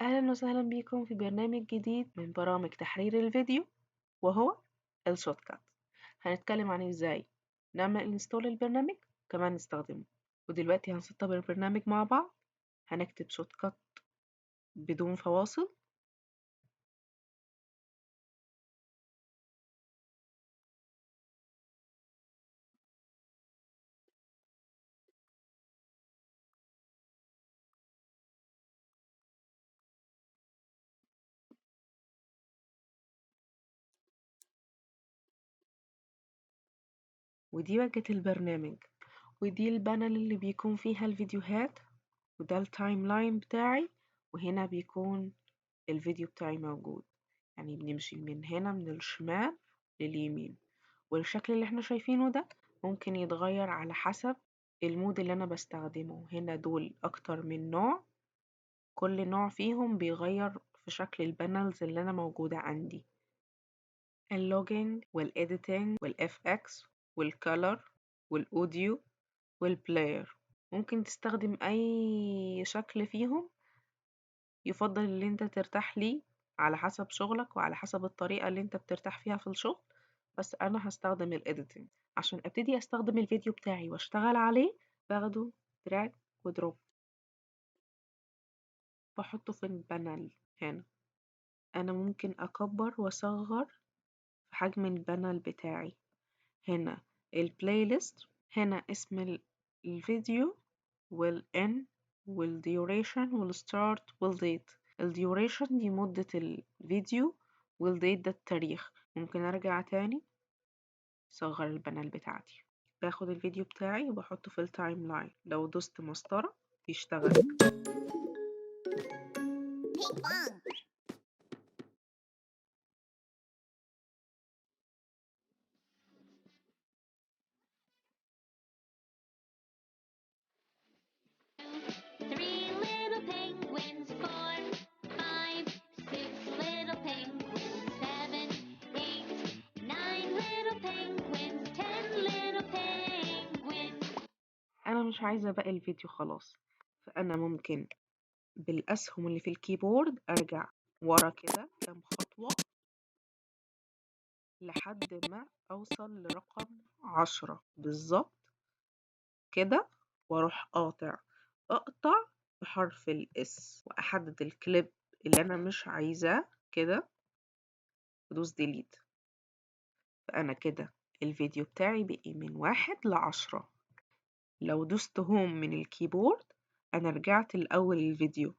أهلا وسهلا بيكم في برنامج جديد من برامج تحرير الفيديو، وهو الشوت كات. هنتكلم عن ازاي نعمل انستول البرنامج وكمان نستخدمه. ودلوقتي هنسطب البرنامج مع بعض. هنكتب شوت كات بدون فواصل. ودي واجهة البرنامج، ودي البانل اللي بيكون فيها الفيديوهات، وده التايم لاين بتاعي، وهنا بيكون الفيديو بتاعي موجود. يعني بنمشي من هنا من الشمال لليمين، والشكل اللي احنا شايفينه ده ممكن يتغير على حسب المود اللي انا بستخدمه. هنا دول اكتر من نوع، كل نوع فيهم بيغير في شكل البانلز اللي انا موجودة عندي: اللوجينج والإيديتنج والإف اكس والكالر والأوديو والبلاير. ممكن تستخدم أي شكل فيهم يفضل اللي انت ترتاح ليه على حسب شغلك وعلى حسب الطريقة اللي انت بترتاح فيها في الشغل. بس انا هستخدم الإيديتنج عشان ابتدي استخدم الفيديو بتاعي واشتغل عليه. باخده دراج ودروب، بحطه في البانل هنا. انا ممكن اكبر واصغر في حجم البانل بتاعي. هنا البلاي ليست، هنا اسم الفيديو والان والديوريشن والستارت والديت. الديوريشن دي مدة الفيديو، والديت ده التاريخ. ممكن ارجع تاني صغر البانل بتاعتي. باخد الفيديو بتاعي وبحطه في التايم لاين. لو دوست مسطرة بيشتغل. Three little penguins, 4, 5, 6 little penguins, 7, 8, 9 little penguins, 10 little penguins. انا مش عايزة باقي الفيديو خلاص، فانا ممكن بالاسهم اللي في الكيبورد ارجع ورا كده كام خطوة لحد ما اوصل لرقم 10 بالظبط كده، واروح اقطع بحرف الاس، واحدد الكليب اللي انا مش عايزاه كده، ودوس ديليت. فانا كده الفيديو بتاعي بقي من 1 ل10. لو دوست هوم من الكيبورد انا رجعت الاول الفيديو.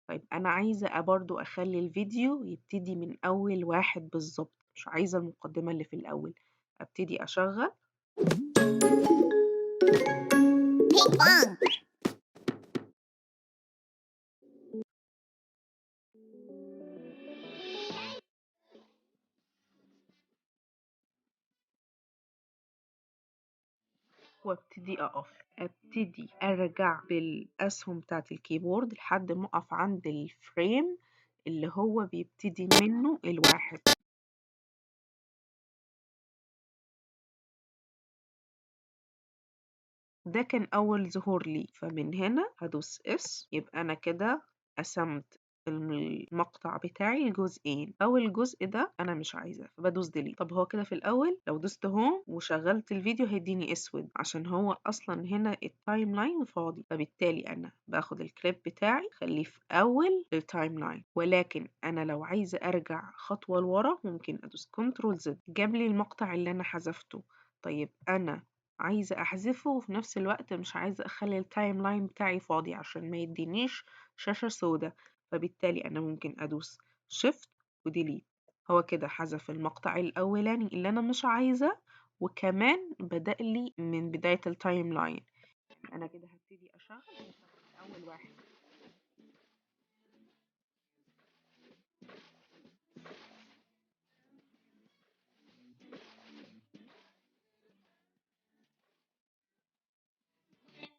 طيب انا عايزة برضو اخلي الفيديو يبتدي من اول 1 بالظبط، مش عايزة المقدمة اللي في الاول. ابتدي اشغل وابتدي اقف، ابتدي ارجع بالاسهم بتاعت الكيبورد لحد ما اقف عند الفريم اللي هو بيبتدي منه الواحد. ده كان اول ظهور لي، فمن هنا هدوس اس. يبقى انا كده قسمت المقطع بتاعي لجزئين. اول جزء ده انا مش عايزاه فبدوس ديليت. طب هو كده في الاول لو دوست هوم وشغلت الفيديو هيديني اسود عشان هو اصلا هنا التايم لاين فاضي. فبالتالي انا باخد الكليب بتاعي خليه في اول التايم لاين. ولكن انا لو عايزه ارجع خطوه لورا ممكن ادوس كنترول زد، جاب لي المقطع اللي انا حذفته. طيب انا عايزة أحذفه وفي نفس الوقت مش عايزة أخلي التايم لاين بتاعي فاضي عشان ما يدينيش شاشة سودة. فبالتالي أنا ممكن أدوس شيفت وديليت. هو كده حذف المقطع الأولاني اللي أنا مش عايزة، وكمان بدأ لي من بداية التايم لاين. أنا كده هبتدي أشغل أول واحد.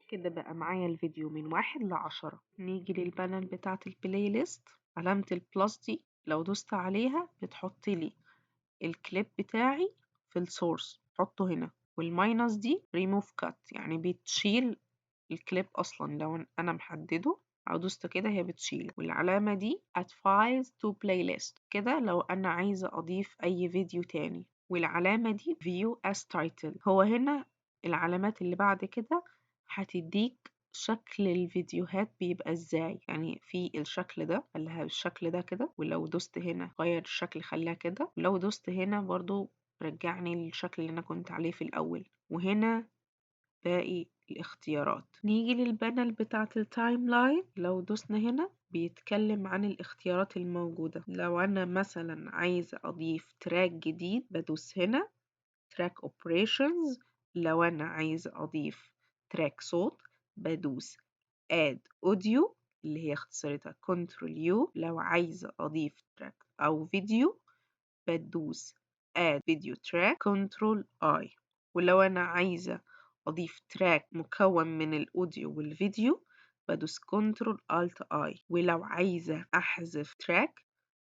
كده بقى معايا الفيديو من 1 ل10. نيجي للبانل بتاعة البلاي ليست، علامة البلس دي لو دوست عليها بتحط لي الكليب بتاعي في السورس، حطه هنا. والماينس دي ريموف كات، يعني بتشيل الكليب اصلا لو انا محدده. أو دوست كده هي بتشيل، والعلامة دي add files to playlist كده لو أنا عايزة أضيف أي فيديو تاني، والعلامة دي view as title. هو هنا العلامات اللي بعد كده هتديك شكل الفيديوهات بيبقى ازاي، يعني في الشكل ده خليها بالشكل ده كده، ولو دوست هنا غير الشكل خليها كده، ولو دوست هنا برضو رجعني للشكل اللي أنا كنت عليه في الأول. وهنا باقي الاختيارات. نيجي للبانل بتاعة التايم لاين، لو دوسنا هنا بيتكلم عن الاختيارات الموجودة. لو أنا مثلا عايزة أضيف تراك جديد بدوس هنا تراك اوبريشنز. لو أنا عايزة أضيف تراك صوت بدوس add audio اللي هي اختصارتها كنترول يو. لو عايزة أضيف تراك أو فيديو بدوس add video track كنترول I. ولو أنا عايزة أضيف تراك مكون من الأوديو والفيديو بدوس كنترول Alt I. ولو عايزة أحذف تراك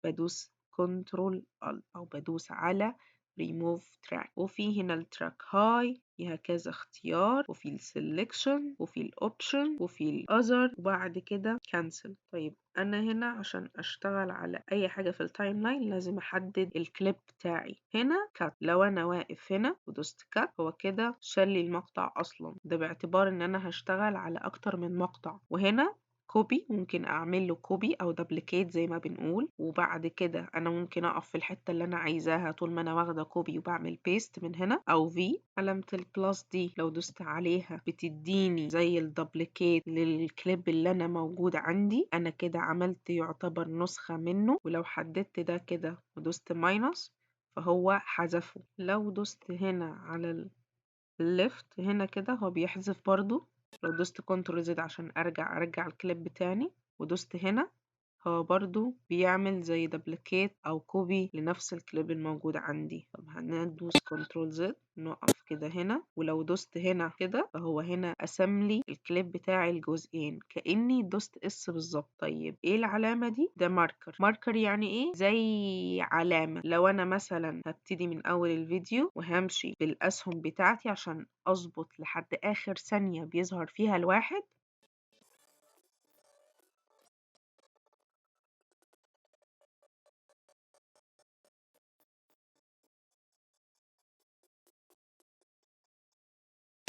بدوس كنترول Alt أو بدوس على remove track. وفي هنا التراك هاي فيها كذا اختيار، وفي السلكشن وفي الاوبشن وفي الاذر وبعد كده cancel. طيب انا هنا عشان اشتغل على اي حاجة في التايم لاين لازم احدد الكليب بتاعي. هنا كات، لو انا واقف هنا ودوست كات هو كده شال لي المقطع اصلا، ده باعتبار ان انا هشتغل على اكتر من مقطع. وهنا كوبي، ممكن اعمل له كوبي او دبليكيت زي ما بنقول، وبعد كده انا ممكن اقف في الحته اللي انا عايزاها طول ما انا واخده كوبي وبعمل بيست من هنا، او في علامه البلس دي لو دوست عليها بتديني زي الدبليكيت للكليب اللي انا موجود عندي. انا كده عملت يعتبر نسخه منه. ولو حددت ده كده ودوست ماينس فهو حذفه. لو دوست هنا على الليفت هنا كده هو بيحذف برضو. لو دوست كنترول زد عشان ارجع الكليب تاني ودوست هنا هو برضو بيعمل زي دبليكيت او كوبي لنفس الكليب الموجود عندي. طب هندوس كنترول زد نقف كده هنا، ولو دوست هنا كده فهو هنا قسم لي الكليب بتاعي الجزئين كأني دوست اس بالظبط. طيب ايه العلامة دي؟ ده ماركر. ماركر يعني ايه؟ زي علامة. لو انا مثلا هبتدي من اول الفيديو وهمشي بالاسهم بتاعتي عشان اظبط لحد اخر ثانية بيظهر فيها الواحد،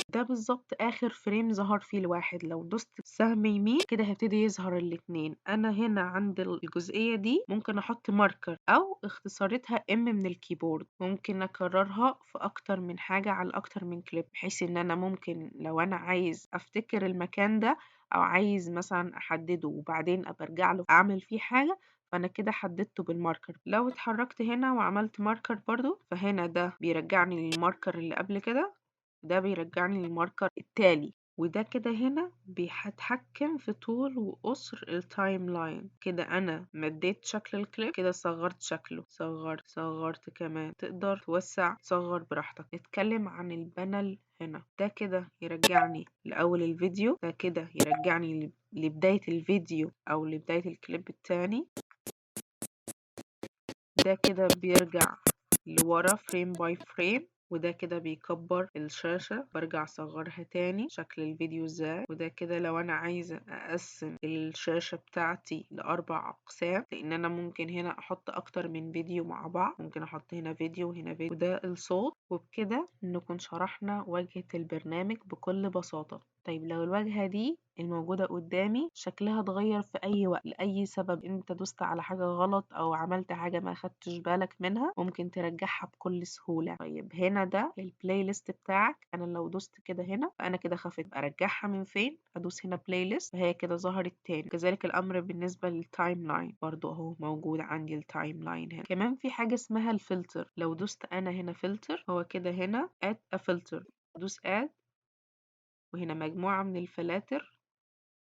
ده بالظبط آخر فريم ظهر فيه الواحد. لو دوست سهم يمين كده هيبتدي يظهر الاتنين. أنا هنا عند الجزئية دي ممكن أحط ماركر أو اختصارتها M من الكيبورد. ممكن أكررها في أكتر من حاجة على أكتر من كليب، بحيث إن أنا ممكن لو أنا عايز أفتكر المكان ده أو عايز مثلا أحدده وبعدين أبقى أرجع له أعمل فيه حاجة فأنا كده حددته بالماركر. لو اتحركت هنا وعملت ماركر برضو فهنا ده بيرجعني للماركر اللي قبل كده، ده بيرجعني للماركر التالي. وده كده هنا بيتحكم في طول وقصر التايم لاين. كده انا مديت شكل الكليب، كده صغرت شكله، صغرت كمان، تقدر توسع تصغر براحتك. نتكلم عن البانل هنا، ده كده يرجعني لأول الفيديو، ده كده يرجعني لبداية الفيديو أو لبداية الكليب التاني، ده كده بيرجع لورا فريم باي فريم، وده كده بيكبر الشاشة برجع أصغرها تاني شكل الفيديو ازاي. وده كده لو أنا عايزة أقسم الشاشة بتاعتي لأربع أقسام، لأن أنا ممكن هنا أحط أكتر من فيديو مع بعض، ممكن أحط هنا فيديو وهنا فيديو. وده الصوت. وبكده نكون شرحنا واجهة البرنامج بكل بساطة. طيب لو الواجهة دي الموجودة قدامي شكلها اتغير في أي وقت لأي سبب، انت دوست على حاجة غلط أو عملت حاجة ما خدتش بالك منها، ممكن ترجعها بكل سهولة. طيب هنا ده البلاي ليست بتاعك. أنا لو دوست كده هنا فأنا كده خفت أرجعها من فين؟ أدوس هنا بلاي ليست فهي كده ظهرت تاني. كذلك الأمر بالنسبة للتايم لاين، برضو أهو موجود عندي التايم لاين هنا. كمان في حاجة اسمها الفلتر. لو دوست أنا هنا فلتر هو كده هنا add a filter، دوس add وهنا مجموعة من الفلاتر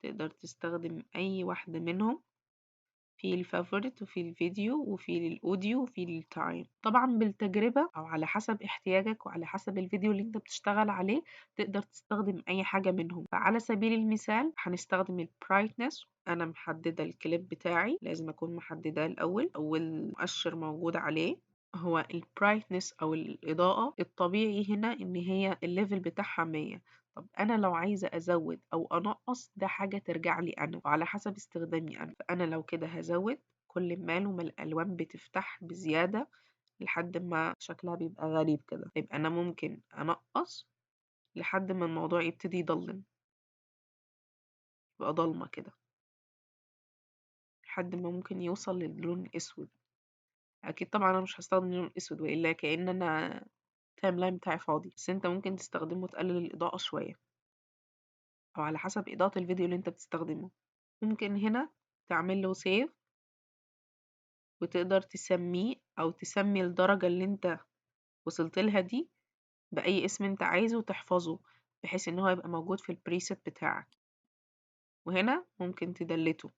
تقدر تستخدم أي واحدة منهم، في الفافوريت وفي الفيديو وفي الأوديو وفي التايم. طبعا بالتجربة أو على حسب احتياجك وعلى حسب الفيديو اللي انت بتشتغل عليه تقدر تستخدم أي حاجة منهم. فعلى سبيل المثال هنستخدم البرايتنس. أنا محددة الكليب بتاعي، لازم أكون محددة الأول، أول مؤشر موجود عليه هو البرايتنس أو الإضاءة. الطبيعي هنا إن هي الليفل بتاعها 100. طب أنا لو عايزة أزود أو أنقص ده حاجة ترجع لي أنا وعلى حسب استخدامي أنا. فأنا لو كده هزود كل ما الألوان بتفتح بزيادة لحد ما شكلها بيبقى غريب كده. يبقى أنا ممكن أنقص لحد ما الموضوع يبتدي يضلم، يبقى ضلمة كده لحد ما ممكن يوصل للون الأسود. أكيد طبعا أنا مش هستخدم اللون الأسود وإلا كأن أنا التايم لاين بتاعي فاضي، بس أنت ممكن تستخدمه وتقلل الإضاءة شوية أو على حسب إضاءة الفيديو اللي أنت بتستخدمه. ممكن هنا تعمل له سيف وتقدر تسميه أو تسمي الدرجة اللي أنت وصلت لها دي بأي اسم أنت عايزه وتحفظه بحيث إن هو يبقى موجود في البريسيت بتاعك. وهنا ممكن تدلته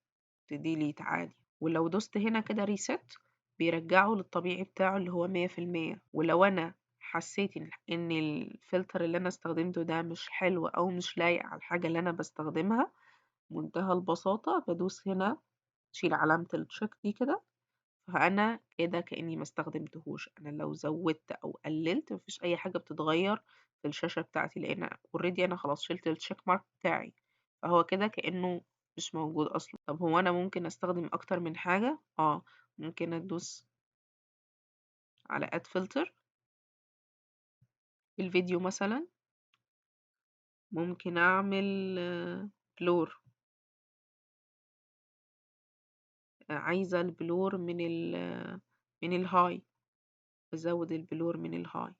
تديليت عادي، ولو دوست هنا كده ريست بيرجعه للطبيعي بتاعه اللي هو 100%. ولو أنا حسيت إن الفلتر اللي أنا استخدمته ده مش حلو أو مش لايق على الحاجة اللي أنا بستخدمها، منتهى البساطة بدوس هنا شيل علامة التشيك دي كده، فأنا كده كأني ما استخدمتهوش. أنا لو زودت أو قللت مفيش أي حاجة بتتغير في الشاشة بتاعتي لأن اوريدي أنا خلاص شلت التشيك مارك بتاعي، فهو كده كأنه مش موجود أصلا. طب هو أنا ممكن أستخدم أكتر من حاجة؟ ممكن أدوس على add filter في الفيديو مثلا. ممكن أعمل بلور، عايزة البلور من الهاي، أزود البلور من الهاي.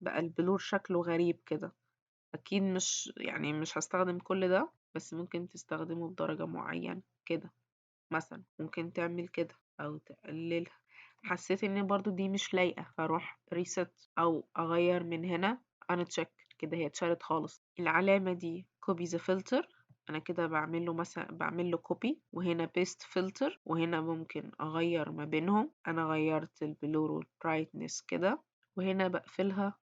بقى البلور شكله غريب كده. أكيد مش هستخدم كل ده، بس ممكن تستخدمه بدرجة معينة كده مثلا. ممكن تعمل كده أو تقللها. حسيت إن برضو دي مش لايقة فأروح ريست أو أغير من هنا uncheck كده هي اتشالت خالص. العلامة دي copy the filter، أنا كده بعمل له copy، وهنا paste filter، وهنا ممكن أغير ما بينهم. أنا غيرت البلور والبرايتنس كده، وهنا بقفلها.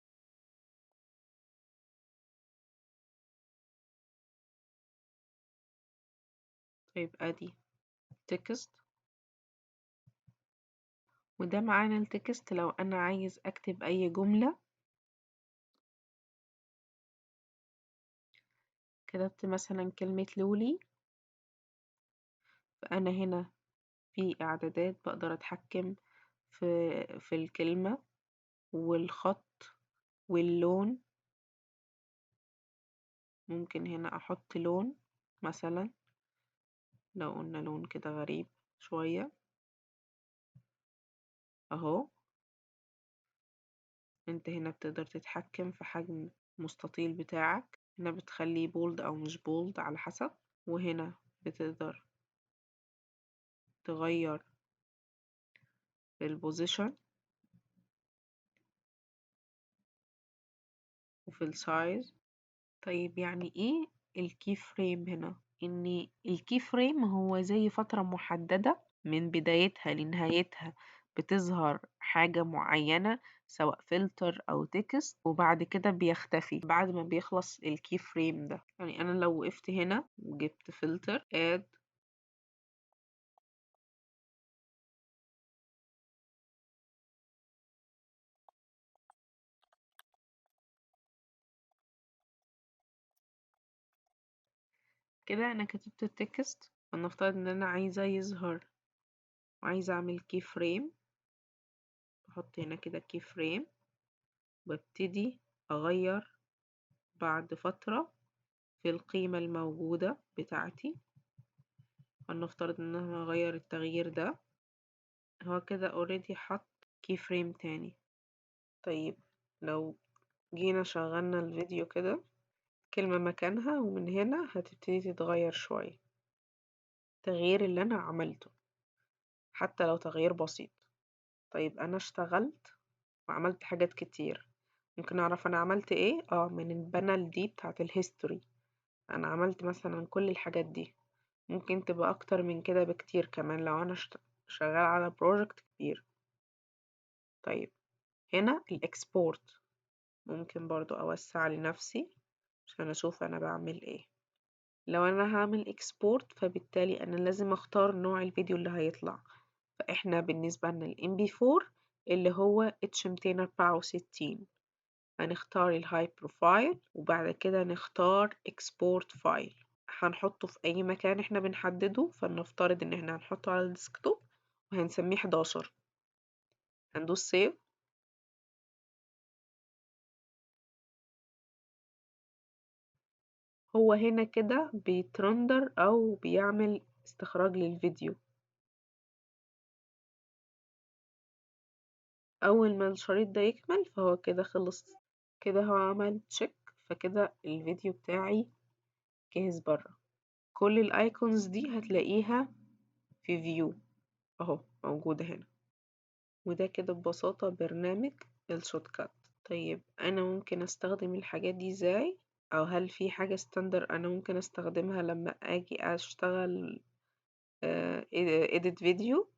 طيب ادي تكست، وده معانا التكست. لو انا عايز اكتب اي جملة كتبت مثلا كلمة لولي، فانا هنا في اعدادات بقدر اتحكم في الكلمة والخط واللون. ممكن هنا احط لون مثلا، لو قلنا لون كده غريب شوية اهو. انت هنا بتقدر تتحكم في حجم المستطيل بتاعك، هنا بتخليه بولد او مش بولد على حسب، وهنا بتقدر تغير البوزيشن وفي السايز. طيب يعني ايه الكي فريم هنا؟ ان الكي فريم هو زي فترة محددة من بدايتها لنهايتها بتظهر حاجة معينة سواء فلتر او تكست، وبعد كده بيختفي بعد ما بيخلص الكي فريم ده. يعني انا لو وقفت هنا وجبت فلتر اد كده، انا كتبت التكست، فنفترض ان انا عايزة يظهر وعايزة اعمل كي فريم. بحط هنا كده كي فريم، ببتدي اغير بعد فترة في القيمة الموجودة بتاعتي. فلنفترض ان انا هغير التغيير ده، هو كده already حط كي فريم تاني. طيب لو جينا شغلنا الفيديو كده كلمة مكانها، ومن هنا هتبتدي تتغير شوية التغيير اللي انا عملته حتى لو تغيير بسيط. طيب انا اشتغلت وعملت حاجات كتير، ممكن اعرف انا عملت ايه؟ من البانل دي بتاعت الهيستوري انا عملت مثلا كل الحاجات دي. ممكن تبقى اكتر من كده بكتير كمان لو انا شغال على بروجكت كبير. طيب هنا الاكسبورت ممكن برضو اوسع لنفسي عشان اشوف انا بعمل ايه. لو انا هعمل اكسبورت فبالتالي انا لازم اختار نوع الفيديو اللي هيطلع. فاحنا بالنسبة لنا الام بي 4 اللي هو اتش 264. هنختار الهاي بروفايل وبعد كده نختار export فايل. هنحطه في اي مكان احنا بنحدده، فلنفترض ان احنا هنحطه على الديسكتوب وهنسميه 11. هندوس سيف. هو هنا كده بيترندر او بيعمل استخراج للفيديو. اول ما الشريط ده يكمل فهو كده خلص، كده هو عمل تشيك، فكده الفيديو بتاعي جاهز بره. كل الايكونز دي هتلاقيها في فيو اهو موجودة هنا. وده كده ببساطة برنامج الشوت كات. طيب انا ممكن استخدم الحاجات دي ازاي؟ او هل في حاجة ستاندر انا ممكن استخدمها لما اجي اشتغل edit فيديو؟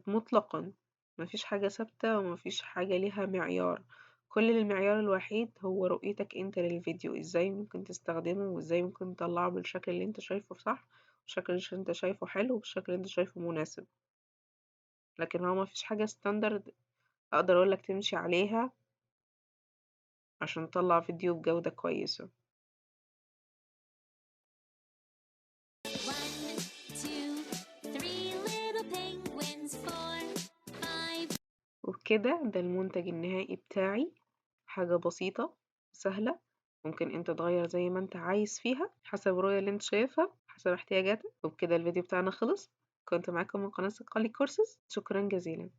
مطلقا مفيش حاجة ثابتة ومفيش حاجة ليها معيار. كل المعيار الوحيد هو رؤيتك انت للفيديو، ازاي ممكن تستخدمه وازاي ممكن تطلعه بالشكل اللي انت شايفه صح، بالشكل اللي انت شايفه حلو، بالشكل اللي انت شايفه مناسب. لكن هو مفيش حاجة ستاندرد اقدر اقولك تمشي عليها عشان تطلع فيديو بجودة كويسة. 1, 2, 3 little penguins, 4, 5. وبكده ده المنتج النهائي بتاعي. حاجة بسيطة سهلة، ممكن انت تغير زي ما انت عايز فيها حسب الرؤية اللي انت شايفها حسب احتياجاتك. وبكده الفيديو بتاعنا خلص. كنت معاكم من قناة سقالي كورسز، شكرا جزيلا.